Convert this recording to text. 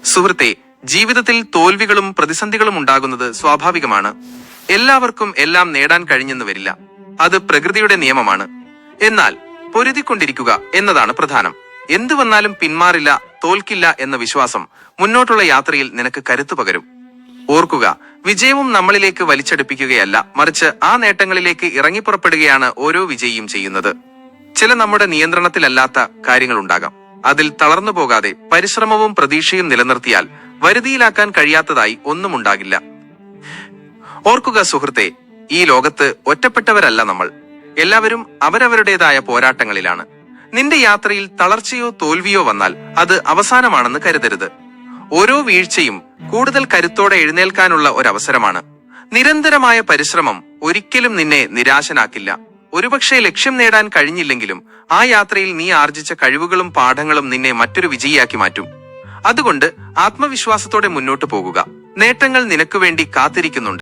സുഹൃത്തെ, ജീവിതത്തിൽ തോൽവികളും പ്രതിസന്ധികളും ഉണ്ടാകുന്നത് സ്വാഭാവികമാണ്. എല്ലാവർക്കും എല്ലാം നേടാൻ കഴിഞ്ഞെന്ന് വരില്ല. അത് പ്രകൃതിയുടെ നിയമമാണ്. എന്നാൽ പൊരുതിക്കൊണ്ടിരിക്കുക എന്നതാണ് പ്രധാനം. എന്തു വന്നാലും പിന്മാറില്ല, തോൽക്കില്ല എന്ന വിശ്വാസം മുന്നോട്ടുള്ള യാത്രയിൽ നിനക്ക് കരുത്തു പകരും. ഓർക്കുക, വിജയവും നമ്മളിലേക്ക് വലിച്ചെടുപ്പിക്കുകയല്ല, മറിച്ച് ആ നേട്ടങ്ങളിലേക്ക് ഇറങ്ങിപ്പുറപ്പെടുകയാണ് ഓരോ വിജയിയും ചെയ്യുന്നത്. ചില നമ്മുടെ നിയന്ത്രണത്തിലല്ലാത്ത കാര്യങ്ങളുണ്ടാകാം. അതിൽ തളർന്നു പോകാതെ പരിശ്രമവും പ്രതീക്ഷയും നിലനിർത്തിയാൽ വരുതിയിലാക്കാൻ കഴിയാത്തതായി ഒന്നും ഉണ്ടാകില്ല. ഓർക്കുക സുഹൃത്തെ, ഈ ലോകത്ത് ഒറ്റപ്പെട്ടവരല്ല നമ്മൾ. എല്ലാവരും അവരവരുടേതായ പോരാട്ടങ്ങളിലാണ്. നിന്റെ യാത്രയിൽ തളർച്ചയോ തോൽവിയോ വന്നാൽ അത് അവസാനമാണെന്ന് കരുതരുത്. ഓരോ വീഴ്ചയും കൂടുതൽ കരുത്തോടെ എഴുന്നേൽക്കാനുള്ള ഒരവസരമാണ്. നിരന്തരമായ പരിശ്രമം ഒരിക്കലും നിന്നെ നിരാശനാക്കില്ല. ഒരുപക്ഷെ ലക്ഷ്യം നേടാൻ കഴിഞ്ഞില്ലെങ്കിലും ആ യാത്രയിൽ നീ ആർജിച്ച കഴിവുകളും പാഠങ്ങളും നിന്നെ മറ്റൊരു വിജയിയാക്കി മാറ്റും. അതുകൊണ്ട് ആത്മവിശ്വാസത്തോടെ മുന്നോട്ടു പോകുക. നേട്ടങ്ങൾ നിനക്ക് വേണ്ടി കാത്തിരിക്കുന്നുണ്ട്.